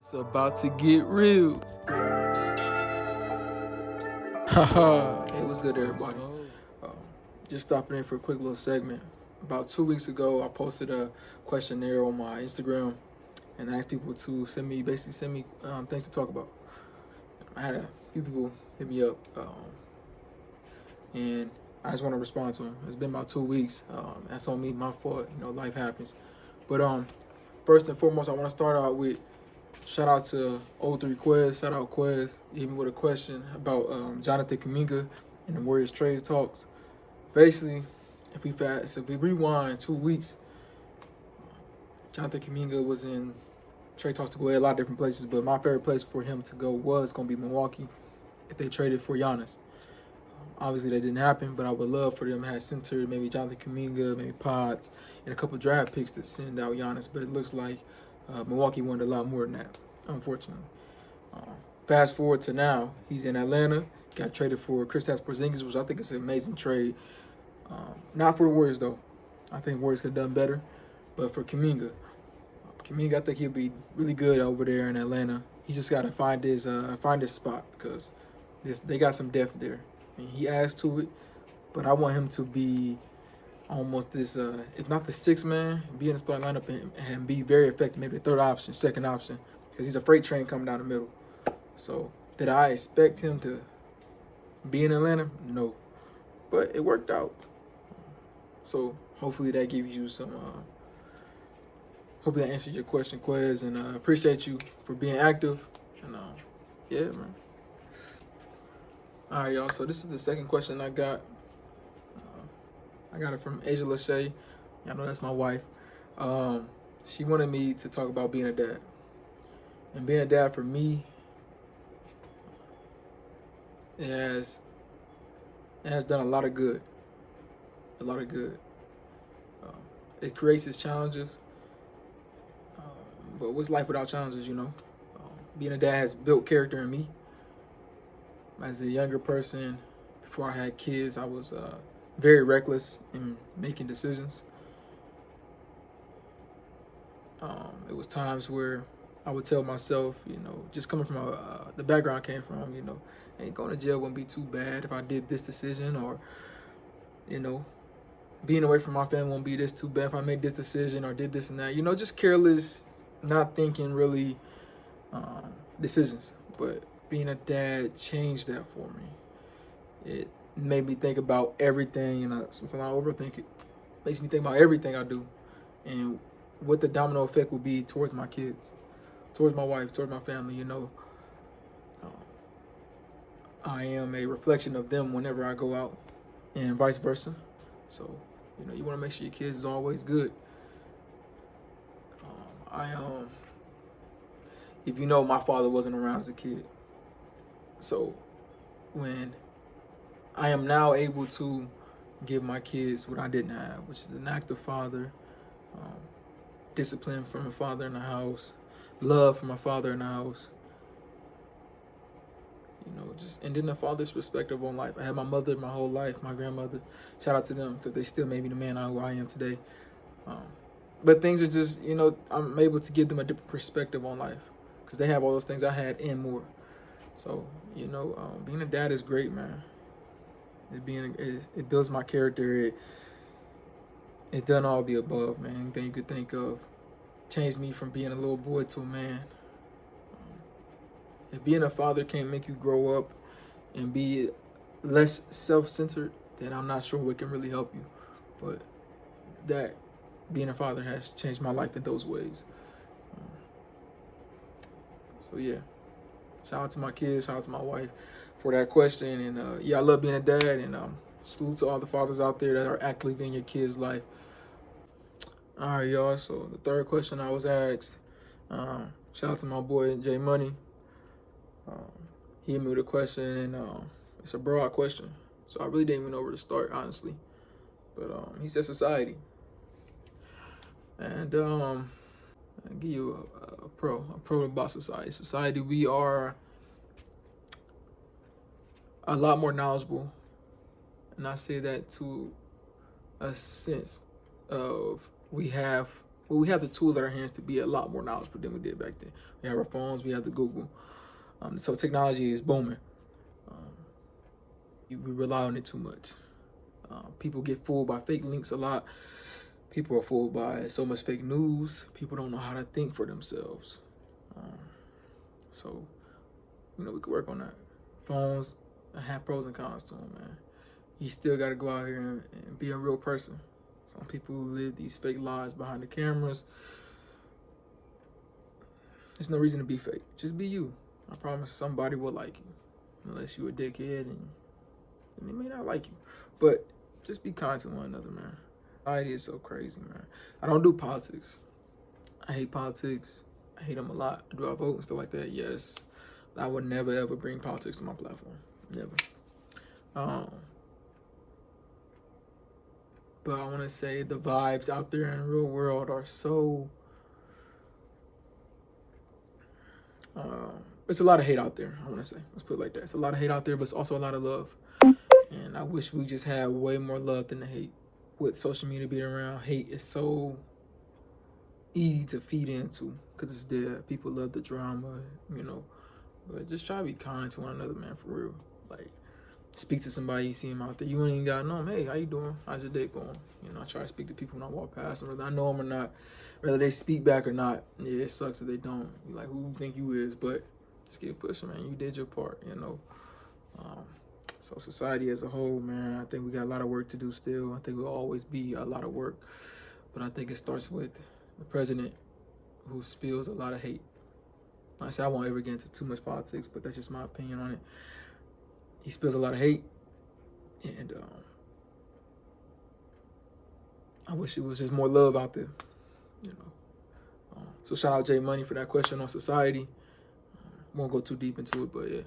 It's about to get real. Haha. Hey, what's good, everybody? Just stopping in for a quick little segment. About 2 weeks ago, I posted a questionnaire on my Instagram and asked people to send me things to talk about. I had a few people hit me up, and I just want to respond to them. It's been about 2 weeks. That's on me, my fault. Life happens. But first and foremost, I want to start out with shout out to TheRealDru Quez. Shout out Quez. He hit me with a question about Johnathan Kuminga and the Warriors trade talks. Basically, if we rewind 2 weeks, Johnathan Kuminga was in trade talks to go a lot of different places, but my favorite place for him to go was going to be Milwaukee if they traded for Giannis. Obviously, that didn't happen, but I would love for them to have centered maybe Johnathan Kuminga, maybe Pods, and a couple draft picks to send out Giannis. But it looks like Milwaukee wanted a lot more than that, unfortunately. Fast forward to now, he's in Atlanta, got traded for Kristaps Porzingis, which I think is an amazing trade. Not for the Warriors, though. I think Warriors could have done better. But for Kuminga, I think he'll be really good over there in Atlanta. He just got to find his spot because they got some depth there. And he adds to it, but I want him to be almost this, if not the sixth man, be in the starting lineup and be very effective, maybe the third option, second option, because he's a freight train coming down the middle. So did I expect him to be in Atlanta? No, but it worked out. So hopefully that gives you some, hopefully that answered your question, Quez, and I appreciate you for being active. And yeah, man. All right, y'all. So this is the second question I got. I got it from Asia Lachey. Y'all know that's my wife. She wanted me to talk about being a dad. And being a dad for me, it has done a lot of good. A lot of good. It creates its challenges. But what's life without challenges, Being a dad has built character in me. As a younger person, before I had kids, I was very reckless in making decisions. It was times where I would tell myself, just coming from the background I came from, ain't going to jail wouldn't be too bad if I did this decision, or, being away from my family won't be this too bad if I made this decision or did this and that. Just careless, not thinking really decisions. But being a dad changed that for me. It made me think about everything, and sometimes I overthink it. Makes me think about everything I do and what the domino effect will be towards my kids, towards my wife, towards my family. I am a reflection of them whenever I go out, and vice versa. So, you want to make sure your kids is always good. If my father wasn't around as a kid. So when I am now able to give my kids what I didn't have, which is an active father, discipline from a father in the house, love from a father in the house, and then a father's perspective on life. I had my mother my whole life, my grandmother. Shout out to them because they still made me the man who I am today. But things are just, I'm able to give them a different perspective on life because they have all those things I had and more. So, being a dad is great, man. It builds my character. It done all the above, man. Anything you could think of. Changed me from being a little boy to a man. If being a father can't make you grow up and be less self-centered, then I'm not sure what can really help you. But that being a father has changed my life in those ways. So yeah. Shout out to my kids, shout out to my wife for that question. And I love being a dad, and salute to all the fathers out there that are actively in your kids' life. All right, y'all. So the third question I was asked, shout out to my boy J Money. He hit me with a question, and it's a broad question. So I really didn't even know where to start, honestly. But he said society. And I'll give you a pro about society. Society, we are a lot more knowledgeable. And I say that to a sense of we have Well, we have the tools at our hands to be a lot more knowledgeable than we did back then. We have our phones, we have the Google. So technology is booming. We rely on it too much. People get fooled by fake links a lot. People are fooled by so much fake news. People don't know how to think for themselves. So, we could work on that. Phones have pros and cons to them, man. You still got to go out here and be a real person. Some people who live these fake lives behind the cameras. There's no reason to be fake. Just be you. I promise somebody will like you. Unless you a dickhead and they may not like you. But just be kind to one another, man. Society is so crazy, man. I don't do politics. I hate politics. I hate them a lot. Do I vote and stuff like that? Yes. I would never, ever bring politics to my platform. Never. But I want to say the vibes out there in the real world are so... there's a lot of hate out there, I want to say. Let's put it like that. It's a lot of hate out there, but it's also a lot of love. And I wish we just had way more love than the hate. With social media being around, hate is so easy to feed into because it's there. People love the drama, But just try to be kind to one another, man, for real. Like, speak to somebody, you see them out there. You ain't even got to know them. Hey, how you doing? How's your day going? I try to speak to people when I walk past them, whether I know them or not. Whether they speak back or not. Yeah, it sucks if they don't. You're like, who you think you is? But just keep pushing, man. You did your part, So society as a whole, man, I think we got a lot of work to do still. I think we'll always be a lot of work. But I think it starts with the president who spills a lot of hate. Like I said, I won't ever get into too much politics, but that's just my opinion on it. He spills a lot of hate. And I wish it was just more love out there, So shout out J Money for that question on society. Won't go too deep into it, but yeah.